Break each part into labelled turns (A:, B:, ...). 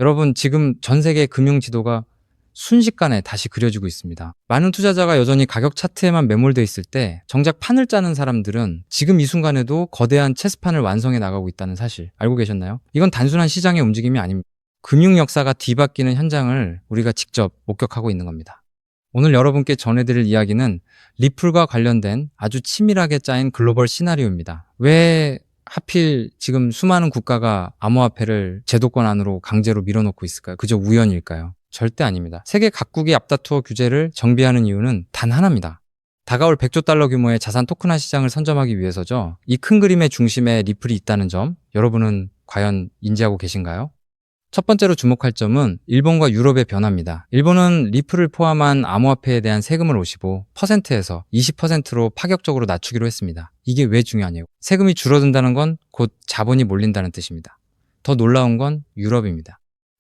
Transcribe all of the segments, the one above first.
A: 여러분, 지금 전 세계 금융 지도가 순식간에 다시 그려지고 있습니다. 많은 투자자가 여전히 가격 차트에만 매몰돼 있을 때 정작 판을 짜는 사람들은 지금 이 순간에도 거대한 체스판을 완성해 나가고 있다는 사실 알고 계셨나요? 이건 단순한 시장의 움직임이 아닙니다. 금융 역사가 뒤바뀌는 현장을 우리가 직접 목격하고 있는 겁니다. 오늘 여러분께 전해드릴 이야기는 리플과 관련된 아주 치밀하게 짜인 글로벌 시나리오입니다. 왜 하필 지금 수많은 국가가 암호화폐를 제도권 안으로 강제로 밀어넣고 있을까요? 그저 우연일까요? 절대 아닙니다. 세계 각국이 앞다투어 규제를 정비하는 이유는 단 하나입니다. 다가올 100조 달러 규모의 자산 토큰화 시장을 선점하기 위해서죠. 이 큰 그림의 중심에 리플이 있다는 점, 여러분은 과연 인지하고 계신가요? 첫 번째로 주목할 점은 일본과 유럽의 변화입니다. 일본은 리플을 포함한 암호화폐에 대한 세금을 55%에서 20%로 파격적으로 낮추기로 했습니다. 이게 왜 중요하냐고. 세금이 줄어든다는 건 곧 자본이 몰린다는 뜻입니다. 더 놀라운 건 유럽입니다.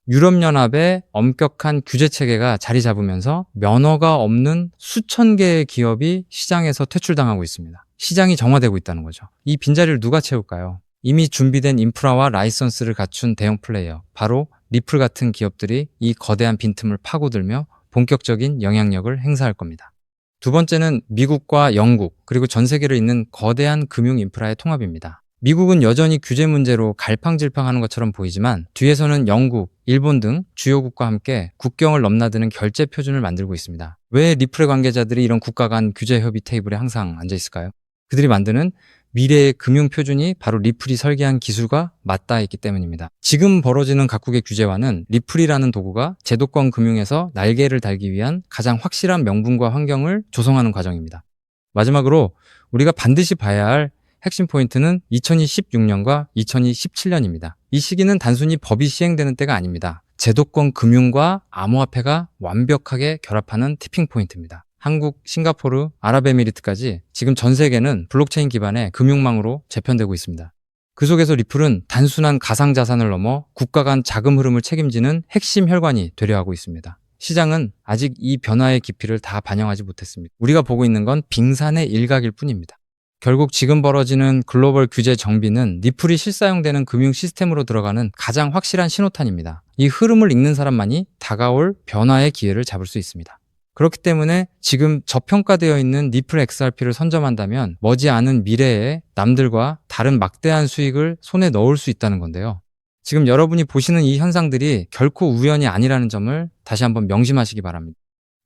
A: 유럽연합의 엄격한 규제 체계가 자리 잡으면서 면허가 없는 수천 개의 기업이 시장에서 퇴출당하고 있습니다. 시장이 정화되고 있다는 거죠. 이 빈자리를 누가 채울까요? 이미 준비된 인프라와 라이선스를 갖춘 대형 플레이어, 바로 리플 같은 기업들이 이 거대한 빈틈을 파고들며 본격적인 영향력을 행사할 겁니다. 두 번째는 미국과 영국, 그리고 전 세계를 잇는 거대한 금융 인프라의 통합입니다. 미국은 여전히 규제 문제로 갈팡질팡하는 것처럼 보이지만 뒤에서는 영국, 일본 등 주요국과 함께 국경을 넘나드는 결제 표준을 만들고 있습니다. 왜 리플의 관계자들이 이런 국가 간 규제 협의 테이블에 항상 앉아 있을까요? 그들이 만드는 미래의 금융 표준이 바로 리플이 설계한 기술과 맞닿아 있기 때문입니다. 지금 벌어지는 각국의 규제와는 리플이라는 도구가 제도권 금융에서 날개를 달기 위한 가장 확실한 명분과 환경을 조성하는 과정입니다. 마지막으로 우리가 반드시 봐야 할 핵심 포인트는 2016년과 2017년입니다. 이 시기는 단순히 법이 시행되는 때가 아닙니다. 제도권 금융과 암호화폐가 완벽하게 결합하는 티핑 포인트입니다. 한국, 싱가포르, 아랍에미리트까지 지금 전 세계는 블록체인 기반의 금융망으로 재편되고 있습니다. 그 속에서 리플은 단순한 가상자산을 넘어 국가 간 자금 흐름을 책임지는 핵심 혈관이 되려 하고 있습니다. 시장은 아직 이 변화의 깊이를 다 반영하지 못했습니다. 우리가 보고 있는 건 빙산의 일각일 뿐입니다. 결국 지금 벌어지는 글로벌 규제 정비는 리플이 실사용되는 금융 시스템으로 들어가는 가장 확실한 신호탄입니다. 이 흐름을 읽는 사람만이 다가올 변화의 기회를 잡을 수 있습니다. 그렇기 때문에 지금 저평가되어 있는 리플 XRP를 선점한다면 머지않은 미래에 남들과 다른 막대한 수익을 손에 넣을 수 있다는 건데요. 지금 여러분이 보시는 이 현상들이 결코 우연이 아니라는 점을 다시 한번 명심하시기 바랍니다.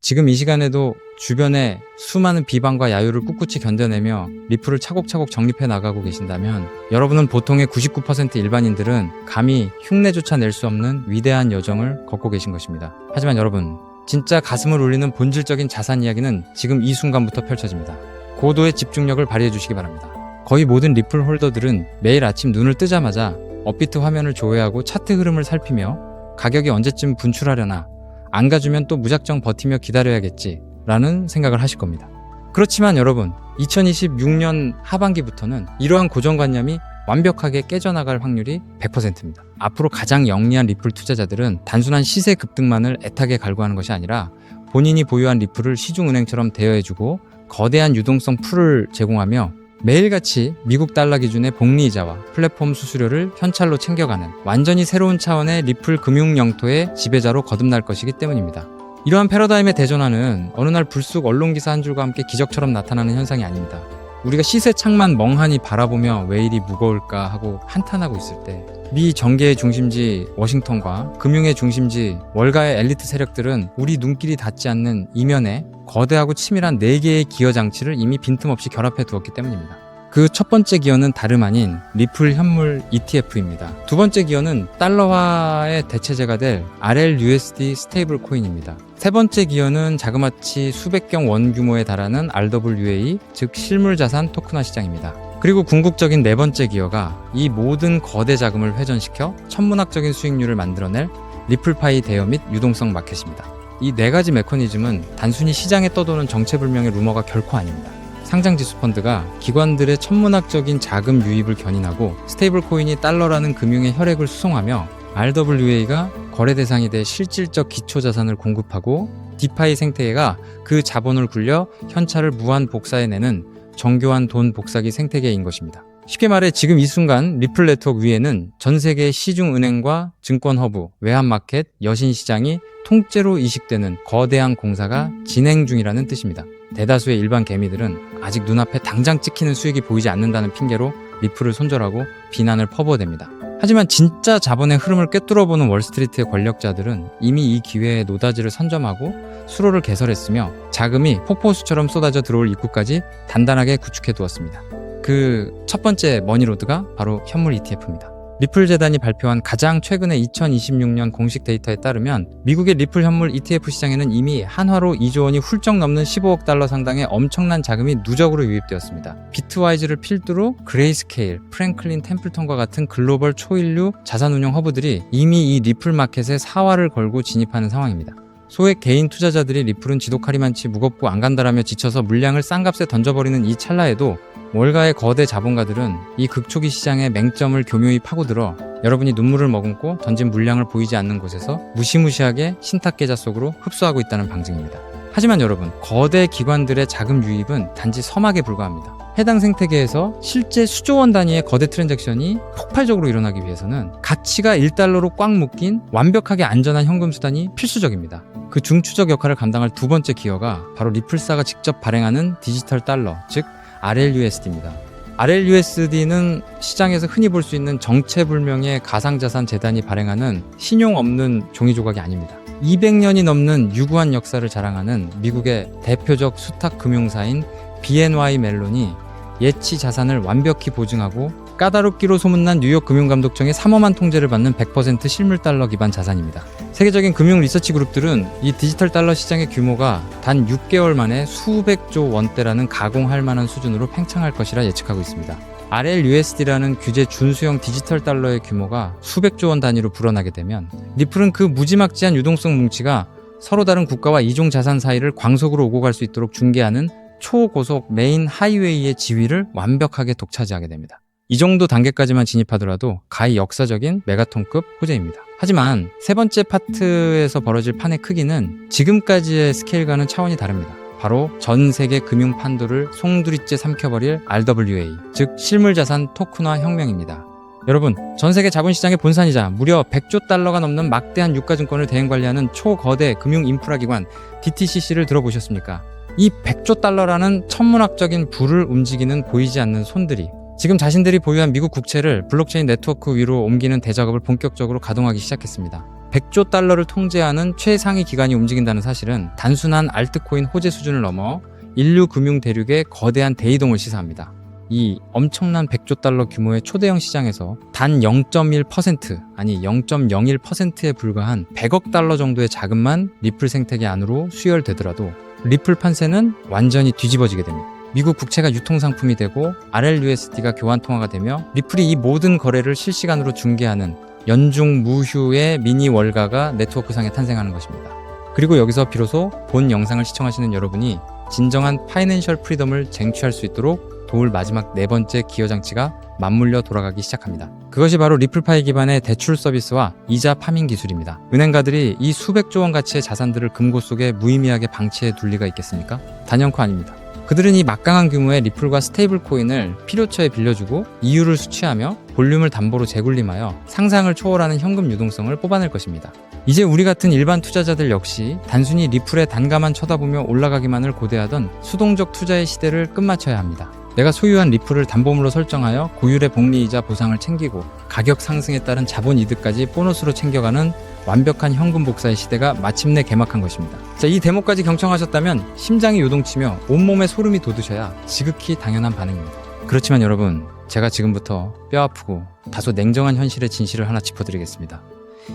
A: 지금 이 시간에도 주변에 수많은 비방과 야유를 꿋꿋이 견뎌내며 리플을 차곡차곡 정립해 나가고 계신다면 여러분은 보통의 99% 일반인들은 감히 흉내조차 낼 수 없는 위대한 여정을 걷고 계신 것입니다. 하지만 여러분, 진짜 가슴을 울리는 본질적인 자산 이야기는 지금 이 순간부터 펼쳐집니다. 고도의 집중력을 발휘해 주시기 바랍니다. 거의 모든 리플 홀더들은 매일 아침 눈을 뜨자마자 업비트 화면을 조회하고 차트 흐름을 살피며 가격이 언제쯤 분출하려나, 안 가주면 또 무작정 버티며 기다려야겠지 라는 생각을 하실 겁니다. 그렇지만 여러분, 2026년 하반기부터는 이러한 고정관념이 완벽하게 깨져나갈 확률이 100%입니다. 앞으로 가장 영리한 리플 투자자들은 단순한 시세 급등만을 애타게 갈구하는 것이 아니라 본인이 보유한 리플을 시중은행처럼 대여해주고 거대한 유동성 풀을 제공하며 매일같이 미국 달러 기준의 복리이자와 플랫폼 수수료를 현찰로 챙겨가는 완전히 새로운 차원의 리플 금융 영토의 지배자로 거듭날 것이기 때문입니다. 이러한 패러다임의 대전환은 어느 날 불쑥 언론기사 한 줄과 함께 기적처럼 나타나는 현상이 아닙니다. 우리가 시세창만 멍하니 바라보며 왜 이리 무거울까 하고 한탄하고 있을 때 미 정계의 중심지 워싱턴과 금융의 중심지 월가의 엘리트 세력들은 우리 눈길이 닿지 않는 이면에 거대하고 치밀한 4개의 기여 장치를 이미 빈틈없이 결합해 두었기 때문입니다. 그 첫 번째 기여는 다름 아닌 리플 현물 ETF입니다. 두 번째 기여는 달러화의 대체제가 될 RLUSD 스테이블 코인입니다. 세 번째 기여는 자그마치 수백경 원 규모에 달하는 RWA, 즉 실물자산 토큰화 시장입니다. 그리고 궁극적인 네 번째 기여가 이 모든 거대 자금을 회전시켜 천문학적인 수익률을 만들어낼 리플파이 대여 및 유동성 마켓입니다. 이 네 가지 메커니즘은 단순히 시장에 떠도는 정체불명의 루머가 결코 아닙니다. 상장지수 펀드가 기관들의 천문학적인 자금 유입을 견인하고 스테이블 코인이 달러라는 금융의 혈액을 수송하며 RWA가 거래 대상이 돼 실질적 기초자산을 공급하고 디파이 생태계가 그 자본을 굴려 현찰을 무한 복사해내는 정교한 돈 복사기 생태계인 것입니다. 쉽게 말해 지금 이 순간 리플 네트워크 위에는 전 세계의 시중은행과 증권허브, 외환마켓, 여신시장이 통째로 이식되는 거대한 공사가 진행 중이라는 뜻입니다. 대다수의 일반 개미들은 아직 눈앞에 당장 찍히는 수익이 보이지 않는다는 핑계로 리플을 손절하고 비난을 퍼부어댑니다. 하지만 진짜 자본의 흐름을 꿰뚫어보는 월스트리트의 권력자들은 이미 이 기회에 노다지를 선점하고 수로를 개설했으며 자금이 폭포수처럼 쏟아져 들어올 입구까지 단단하게 구축해두었습니다. 그 첫 번째 머니로드가 바로 현물 ETF입니다. 리플 재단이 발표한 가장 최근의 2026년 공식 데이터에 따르면 미국의 리플 현물 ETF 시장에는 이미 한화로 2조 원이 훌쩍 넘는 15억 달러 상당의 엄청난 자금이 누적으로 유입되었습니다. 비트와이즈를 필두로 그레이스케일, 프랭클린 템플턴과 같은 글로벌 초일류 자산운용 허브들이 이미 이 리플 마켓에 사활을 걸고 진입하는 상황입니다. 소액 개인 투자자들이 리플은 지독하리만치 무겁고 안 간다라며 지쳐서 물량을 싼 값에 던져버리는 이 찰나에도 월가의 거대 자본가들은 이 극초기 시장의 맹점을 교묘히 파고들어 여러분이 눈물을 머금고 던진 물량을 보이지 않는 곳에서 무시무시하게 신탁계좌 속으로 흡수하고 있다는 방증입니다. 하지만 여러분, 거대 기관들의 자금 유입은 단지 서막에 불과합니다. 해당 생태계에서 실제 수조 원 단위의 거대 트랜잭션이 폭발적으로 일어나기 위해서는 가치가 1달러로 꽉 묶인 완벽하게 안전한 현금 수단이 필수적입니다. 그 중추적 역할을 감당할 두 번째 기여가 바로 리플사가 직접 발행하는 디지털 달러, 즉 RLUSD입니다. RLUSD는 시장에서 흔히 볼 수 있는 정체불명의 가상자산 재단이 발행하는 신용 없는 종이 조각이 아닙니다. 200년이 넘는 유구한 역사를 자랑하는 미국의 대표적 수탁 금융사인 BNY 멜론이 예치 자산을 완벽히 보증하고 까다롭기로 소문난 뉴욕 금융감독청의 삼엄한 통제를 받는 100% 실물 달러 기반 자산입니다. 세계적인 금융 리서치 그룹들은 이 디지털 달러 시장의 규모가 단 6개월 만에 수백조 원대라는 가공할 만한 수준으로 팽창할 것이라 예측하고 있습니다. RLUSD라는 규제 준수형 디지털 달러의 규모가 수백조 원 단위로 불어나게 되면 리플은 그 무지막지한 유동성 뭉치가 서로 다른 국가와 이종 자산 사이를 광속으로 오고 갈 수 있도록 중개하는 초고속 메인 하이웨이의 지위를 완벽하게 독차지하게 됩니다. 이 정도 단계까지만 진입하더라도 가히 역사적인 메가톤급 호재입니다. 하지만 세 번째 파트에서 벌어질 판의 크기는 지금까지의 스케일과는 차원이 다릅니다. 바로 전 세계 금융 판도를 송두리째 삼켜버릴 RWA, 즉 실물자산 토큰화 혁명입니다. 여러분, 전 세계 자본시장의 본산이자 무려 100조 달러가 넘는 막대한 유가증권을 대행관리하는 초거대 금융 인프라 기관 DTCC를 들어보셨습니까? 이 100조 달러라는 천문학적인 불을 움직이는 보이지 않는 손들이 지금 자신들이 보유한 미국 국채를 블록체인 네트워크 위로 옮기는 대작업을 본격적으로 가동하기 시작했습니다. 100조 달러를 통제하는 최상위 기관이 움직인다는 사실은 단순한 알트코인 호재 수준을 넘어 인류 금융 대륙의 거대한 대이동을 시사합니다. 이 엄청난 100조 달러 규모의 초대형 시장에서 단 0.1% 아니 0.01%에 불과한 100억 달러 정도의 자금만 리플 생태계 안으로 수혈되더라도 리플 판세는 완전히 뒤집어지게 됩니다. 미국 국채가 유통상품이 되고 RLUSD가 교환통화가 되며 리플이 이 모든 거래를 실시간으로 중개하는 연중 무휴의 미니 월가가 네트워크상에 탄생하는 것입니다. 그리고 여기서 비로소 본 영상을 시청하시는 여러분이 진정한 파이낸셜 프리덤을 쟁취할 수 있도록 도울 마지막 네 번째 기여장치가 맞물려 돌아가기 시작합니다. 그것이 바로 리플파이 기반의 대출 서비스와 이자 파밍 기술입니다. 은행가들이 이 수백조 원 가치의 자산들을 금고 속에 무의미하게 방치해 둘 리가 있겠습니까? 단연코 아닙니다. 그들은 이 막강한 규모의 리플과 스테이블 코인을 필요처에 빌려주고 이율을 수취하며 볼륨을 담보로 재굴림하여 상상을 초월하는 현금 유동성을 뽑아낼 것입니다. 이제 우리 같은 일반 투자자들 역시 단순히 리플의 단가만 쳐다보며 올라가기만을 고대하던 수동적 투자의 시대를 끝마쳐야 합니다. 내가 소유한 리플을 담보물로 설정하여 고율의 복리이자 보상을 챙기고 가격 상승에 따른 자본 이득까지 보너스로 챙겨가는 완벽한 현금 복사의 시대가 마침내 개막한 것입니다. 자, 이 대목까지 경청하셨다면 심장이 요동치며 온몸에 소름이 돋으셔야 지극히 당연한 반응입니다. 그렇지만 여러분, 제가 지금부터 뼈아프고 다소 냉정한 현실의 진실을 하나 짚어드리겠습니다.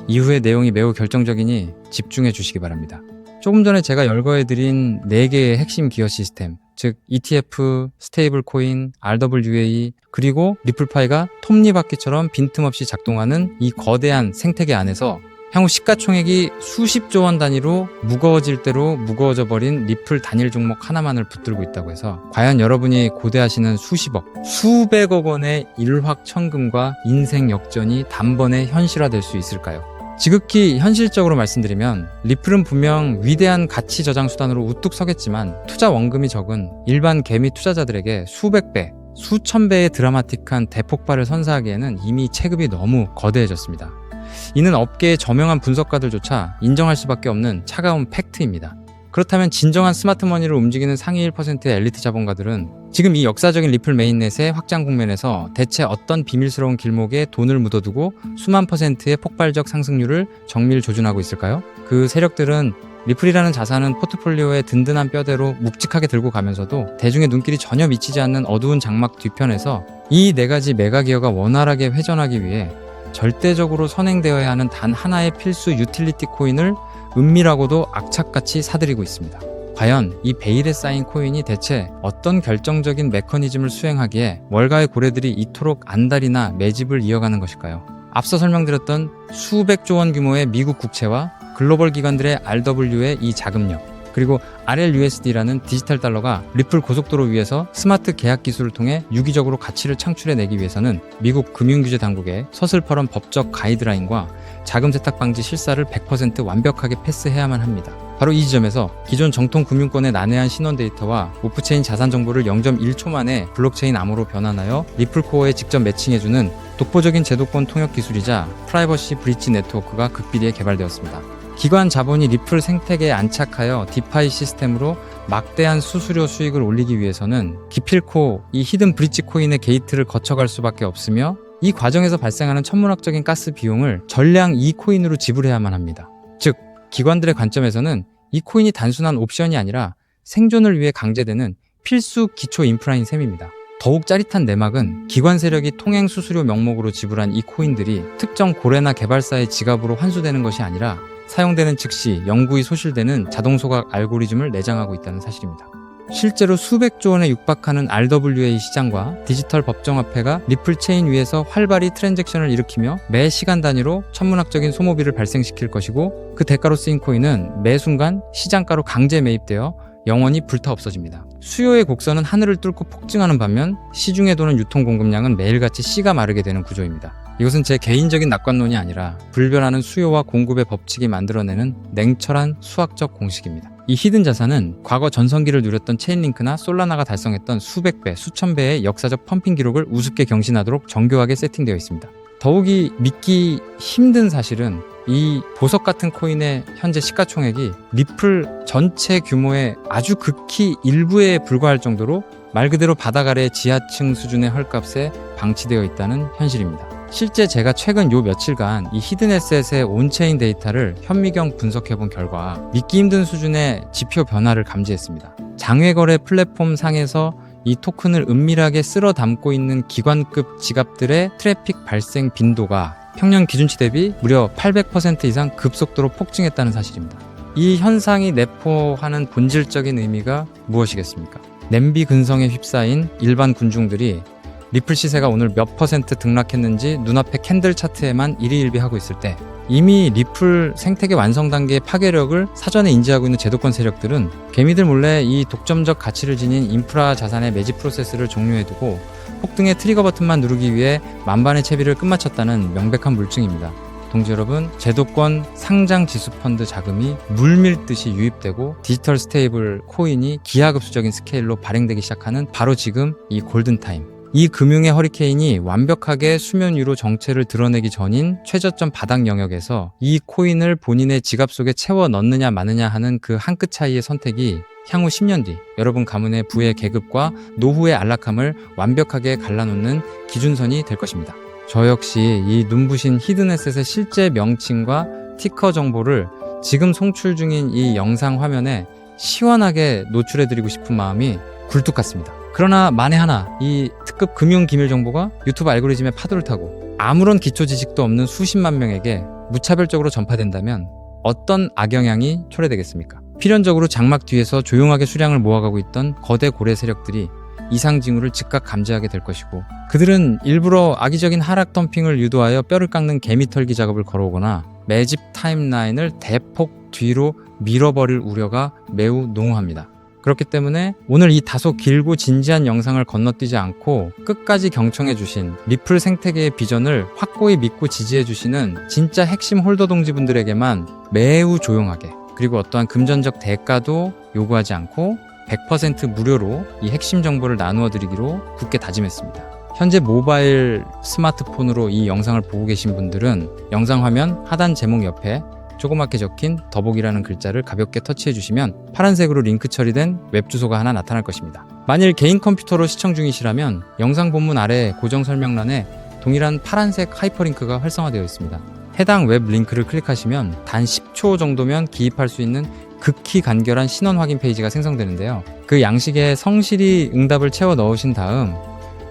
A: 이후의 내용이 매우 결정적이니 집중해 주시기 바랍니다. 조금 전에 제가 열거해드린 4개의 핵심 기여 시스템, 즉 ETF, 스테이블 코인, RWA, 그리고 리플파이가 톱니바퀴처럼 빈틈없이 작동하는 이 거대한 생태계 안에서 향후 시가총액이 수십조 원 단위로 무거워질 대로 무거워져 버린 리플 단일 종목 하나만을 붙들고 있다고 해서 과연 여러분이 고대하시는 수십억, 수백억 원의 일확천금과 인생 역전이 단번에 현실화될 수 있을까요? 지극히 현실적으로 말씀드리면 리플은 분명 위대한 가치 저장 수단으로 우뚝 서겠지만 투자 원금이 적은 일반 개미 투자자들에게 수백 배, 수천 배의 드라마틱한 대폭발을 선사하기에는 이미 체급이 너무 거대해졌습니다. 이는 업계의 저명한 분석가들조차 인정할 수밖에 없는 차가운 팩트입니다. 그렇다면 진정한 스마트머니를 움직이는 상위 1%의 엘리트 자본가들은 지금 이 역사적인 리플 메인넷의 확장 국면에서 대체 어떤 비밀스러운 길목에 돈을 묻어두고 수만 %의 폭발적 상승률을 정밀 조준하고 있을까요? 그 세력들은 리플이라는 자산은 포트폴리오의 든든한 뼈대로 묵직하게 들고 가면서도 대중의 눈길이 전혀 미치지 않는 어두운 장막 뒤편에서 이 네 가지 메가 기어가 원활하게 회전하기 위해 절대적으로 선행되어야 하는 단 하나의 필수 유틸리티 코인을 은밀하고도 악착같이 사들이고 있습니다. 과연 이 베일에 쌓인 코인이 대체 어떤 결정적인 메커니즘을 수행하기에 월가의 고래들이 이토록 안달이나 매집을 이어가는 것일까요? 앞서 설명드렸던 수백조 원 규모의 미국 국채와 글로벌 기관들의 RW의 이 자금력, 그리고 RLUSD라는 디지털 달러가 리플 고속도로 위에서 스마트 계약 기술을 통해 유기적으로 가치를 창출해내기 위해서는 미국 금융규제 당국의 서슬퍼런 법적 가이드라인과 자금 세탁 방지 실사를 100% 완벽하게 패스해야만 합니다. 바로 이 지점에서 기존 정통 금융권의 난해한 신원 데이터와 오프체인 자산 정보를 0.1초 만에 블록체인 암호로 변환하여 리플 코어에 직접 매칭해주는 독보적인 제도권 통역 기술이자 프라이버시 브릿지 네트워크가 극비리에 개발되었습니다. 기관 자본이 리플 생태계에 안착하여 디파이 시스템으로 막대한 수수료 수익을 올리기 위해서는 기필코 이 히든 브릿지 코인의 게이트를 거쳐갈 수밖에 없으며 이 과정에서 발생하는 천문학적인 가스 비용을 전량 이 코인으로 지불해야만 합니다. 즉, 기관들의 관점에서는 이 코인이 단순한 옵션이 아니라 생존을 위해 강제되는 필수 기초 인프라인 셈입니다. 더욱 짜릿한 내막은 기관 세력이 통행 수수료 명목으로 지불한 이 코인들이 특정 고래나 개발사의 지갑으로 환수되는 것이 아니라 사용되는 즉시 영구히 소실되는 자동 소각 알고리즘을 내장하고 있다는 사실입니다. 실제로 수백조 원에 육박하는 RWA 시장과 디지털 법정화폐가 리플 체인 위에서 활발히 트랜잭션을 일으키며 매 시간 단위로 천문학적인 소모비를 발생시킬 것이고, 그 대가로 쓰인 코인은 매 순간 시장가로 강제 매입되어 영원히 불타 없어집니다. 수요의 곡선은 하늘을 뚫고 폭증하는 반면 시중에 도는 유통 공급량은 매일같이 씨가 마르게 되는 구조입니다. 이것은 제 개인적인 낙관론이 아니라 불변하는 수요와 공급의 법칙이 만들어내는 냉철한 수학적 공식입니다. 이 히든 자산은 과거 전성기를 누렸던 체인링크나 솔라나가 달성했던 수백 배, 수천 배의 역사적 펌핑 기록을 우습게 경신하도록 정교하게 세팅되어 있습니다. 더욱이 믿기 힘든 사실은 이 보석 같은 코인의 현재 시가총액이 리플 전체 규모의 아주 극히 일부에 불과할 정도로 말 그대로 바닥 아래 지하층 수준의 헐값에 방치되어 있다는 현실입니다. 실제 제가 최근 요 며칠간 이 히든에셋의 온체인 데이터를 현미경 분석해본 결과 믿기 힘든 수준의 지표 변화를 감지했습니다. 장외거래 플랫폼 상에서 이 토큰을 은밀하게 쓸어 담고 있는 기관급 지갑들의 트래픽 발생 빈도가 평년 기준치 대비 무려 800% 이상 급속도로 폭증했다는 사실입니다. 이 현상이 내포하는 본질적인 의미가 무엇이겠습니까? 냄비 근성에 휩싸인 일반 군중들이 리플 시세가 오늘 몇 % 등락했는지 눈앞에 캔들 차트에만 일희일비하고 있을 때 이미 리플 생태계 완성 단계의 파괴력을 사전에 인지하고 있는 제도권 세력들은 개미들 몰래 이 독점적 가치를 지닌 인프라 자산의 매집 프로세스를 종료해두고 폭등의 트리거 버튼만 누르기 위해 만반의 채비를 끝마쳤다는 명백한 물증입니다. 동지 여러분, 제도권 상장 지수펀드 자금이 물밀듯이 유입되고 디지털 스테이블 코인이 기하급수적인 스케일로 발행되기 시작하는 바로 지금 이 골든타임, 이 금융의 허리케인이 완벽하게 수면 위로 정체를 드러내기 전인 최저점 바닥 영역에서 이 코인을 본인의 지갑 속에 채워 넣느냐 마느냐 하는 그 한 끗 차이의 선택이 향후 10년 뒤 여러분 가문의 부의 계급과 노후의 안락함을 완벽하게 갈라놓는 기준선이 될 것입니다. 저 역시 이 눈부신 히든에셋의 실제 명칭과 티커 정보를 지금 송출 중인 이 영상 화면에 시원하게 노출해드리고 싶은 마음이 굴뚝 같습니다. 그러나 만에 하나 이 특급 금융 기밀 정보가 유튜브 알고리즘의 파도를 타고 아무런 기초 지식도 없는 수십만 명에게 무차별적으로 전파된다면 어떤 악영향이 초래되겠습니까? 필연적으로 장막 뒤에서 조용하게 수량을 모아가고 있던 거대 고래 세력들이 이상 징후를 즉각 감지하게 될 것이고, 그들은 일부러 악의적인 하락 덤핑을 유도하여 뼈를 깎는 개미 털기 작업을 걸어오거나 매집 타임라인을 대폭 뒤로 밀어버릴 우려가 매우 농후합니다. 그렇기 때문에 오늘 이 다소 길고 진지한 영상을 건너뛰지 않고 끝까지 경청해주신 리플 생태계의 비전을 확고히 믿고 지지해주시는 진짜 핵심 홀더 동지분들에게만 매우 조용하게, 그리고 어떠한 금전적 대가도 요구하지 않고 100% 무료로 이 핵심 정보를 나누어 드리기로 굳게 다짐했습니다. 현재 모바일 스마트폰으로 이 영상을 보고 계신 분들은 영상 화면 하단 제목 옆에 조그맣게 적힌 더보기라는 글자를 가볍게 터치해 주시면 파란색으로 링크 처리된 웹 주소가 하나 나타날 것입니다. 만일 개인 컴퓨터로 시청 중이시라면 영상 본문 아래 고정 설명란에 동일한 파란색 하이퍼링크가 활성화되어 있습니다. 해당 웹 링크를 클릭하시면 단 10초 정도면 기입할 수 있는 극히 간결한 신원 확인 페이지가 생성되는데요. 그 양식에 성실히 응답을 채워 넣으신 다음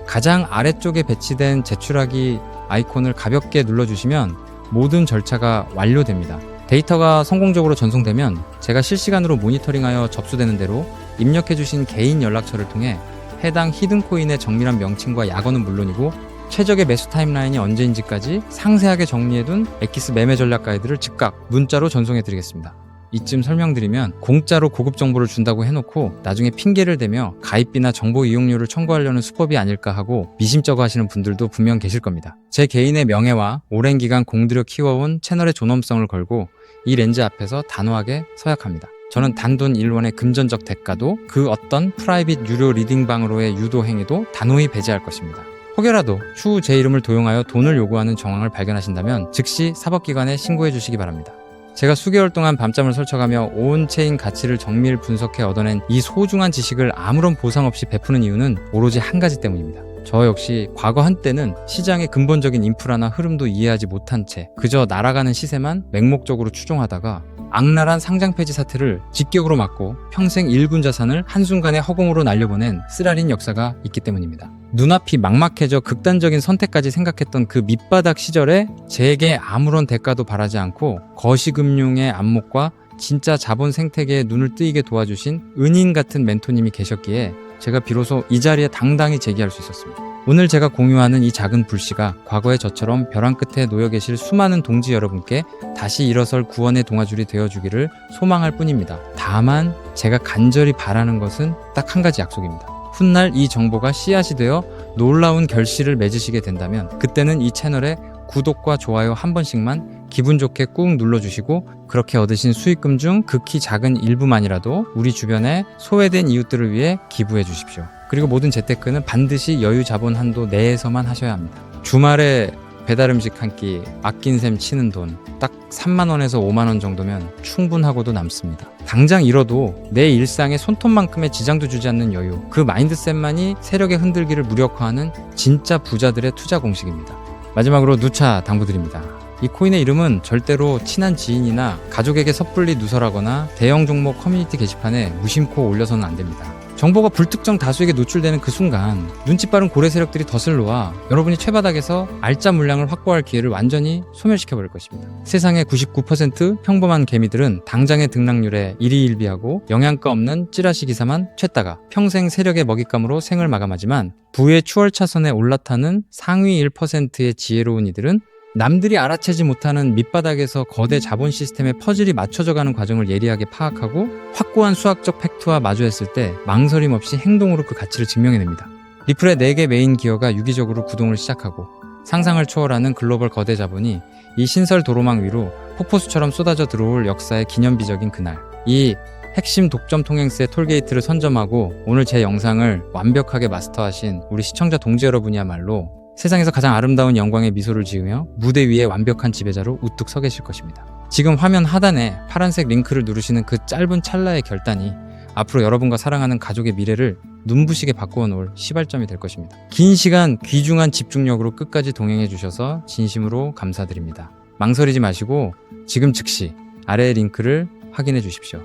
A: 가장 아래쪽에 배치된 제출하기 아이콘을 가볍게 눌러주시면 모든 절차가 완료됩니다. 데이터가 성공적으로 전송되면 제가 실시간으로 모니터링하여 접수되는 대로 입력해주신 개인 연락처를 통해 해당 히든코인의 정밀한 명칭과 약어는 물론이고 최적의 매수 타임라인이 언제인지까지 상세하게 정리해둔 엑기스 매매 전략 가이드를 즉각 문자로 전송해드리겠습니다. 이쯤 설명드리면 공짜로 고급 정보를 준다고 해놓고 나중에 핑계를 대며 가입비나 정보 이용료를 청구하려는 수법이 아닐까 하고 미심쩍어 하시는 분들도 분명 계실 겁니다. 제 개인의 명예와 오랜 기간 공들여 키워온 채널의 존엄성을 걸고 이 렌즈 앞에서 단호하게 서약합니다. 저는 단돈 1원의 금전적 대가도 그 어떤 프라이빗 유료 리딩방으로의 유도 행위도 단호히 배제할 것입니다. 혹여라도 추후 제 이름을 도용하여 돈을 요구하는 정황을 발견하신다면 즉시 사법기관에 신고해 주시기 바랍니다. 제가 수개월 동안 밤잠을 설쳐가며 온체인 가치를 정밀 분석해 얻어낸 이 소중한 지식을 아무런 보상 없이 베푸는 이유는 오로지 한 가지 때문입니다. 저 역시 과거 한때는 시장의 근본적인 인프라나 흐름도 이해하지 못한 채 그저 날아가는 시세만 맹목적으로 추종하다가 악랄한 상장 폐지 사태를 직격으로 맞고 평생 일군 자산을 한순간에 허공으로 날려보낸 쓰라린 역사가 있기 때문입니다. 눈앞이 막막해져 극단적인 선택까지 생각했던 그 밑바닥 시절에 제게 아무런 대가도 바라지 않고 거시금융의 안목과 진짜 자본 생태계에 눈을 뜨이게 도와주신 은인 같은 멘토님이 계셨기에 제가 비로소 이 자리에 당당히 제기할 수 있었습니다. 오늘 제가 공유하는 이 작은 불씨가 과거의 저처럼 벼랑 끝에 놓여 계실 수많은 동지 여러분께 다시 일어설 구원의 동아줄이 되어주기를 소망할 뿐입니다. 다만 제가 간절히 바라는 것은 딱 한 가지 약속입니다. 훗날 이 정보가 씨앗이 되어 놀라운 결실을 맺으시게 된다면 그때는 이 채널에 구독과 좋아요 한 번씩만 기분 좋게 꾹 눌러주시고 그렇게 얻으신 수익금 중 극히 작은 일부만이라도 우리 주변에 소외된 이웃들을 위해 기부해 주십시오. 그리고 모든 재테크는 반드시 여유 자본 한도 내에서만 하셔야 합니다. 주말에 배달 음식 한 끼 아낀 셈 치는 돈 딱 3만원에서 5만원 정도면 충분하고도 남습니다. 당장 잃어도 내 일상에 손톱만큼의 지장도 주지 않는 여유, 그 마인드셋만이 세력의 흔들기를 무력화하는 진짜 부자들의 투자 공식입니다. 마지막으로 누차 당부드립니다. 이 코인의 이름은 절대로 친한 지인이나 가족에게 섣불리 누설하거나 대형 종목 커뮤니티 게시판에 무심코 올려서는 안 됩니다. 정보가 불특정 다수에게 노출되는 그 순간 눈치 빠른 고래 세력들이 덫을 놓아 여러분이 최바닥에서 알짜 물량을 확보할 기회를 완전히 소멸시켜버릴 것입니다. 세상의 99% 평범한 개미들은 당장의 등락률에 일희일비하고 영양가 없는 찌라시 기사만 쬐다가 평생 세력의 먹잇감으로 생을 마감하지만 부의 추월차선에 올라타는 상위 1%의 지혜로운 이들은 남들이 알아채지 못하는 밑바닥에서 거대 자본 시스템의 퍼즐이 맞춰져가는 과정을 예리하게 파악하고 확고한 수학적 팩트와 마주했을 때 망설임 없이 행동으로 그 가치를 증명해냅니다. 리플의 4개 메인 기어가 유기적으로 구동을 시작하고 상상을 초월하는 글로벌 거대 자본이 이 신설 도로망 위로 폭포수처럼 쏟아져 들어올 역사의 기념비적인 그날, 이 핵심 독점 통행세 톨게이트를 선점하고 오늘 제 영상을 완벽하게 마스터하신 우리 시청자 동지 여러분이야말로 세상에서 가장 아름다운 영광의 미소를 지으며 무대 위에 완벽한 지배자로 우뚝 서 계실 것입니다. 지금 화면 하단에 파란색 링크를 누르시는 그 짧은 찰나의 결단이 앞으로 여러분과 사랑하는 가족의 미래를 눈부시게 바꾸어 놓을 시발점이 될 것입니다. 긴 시간 귀중한 집중력으로 끝까지 동행해 주셔서 진심으로 감사드립니다. 망설이지 마시고 지금 즉시 아래의 링크를 확인해 주십시오.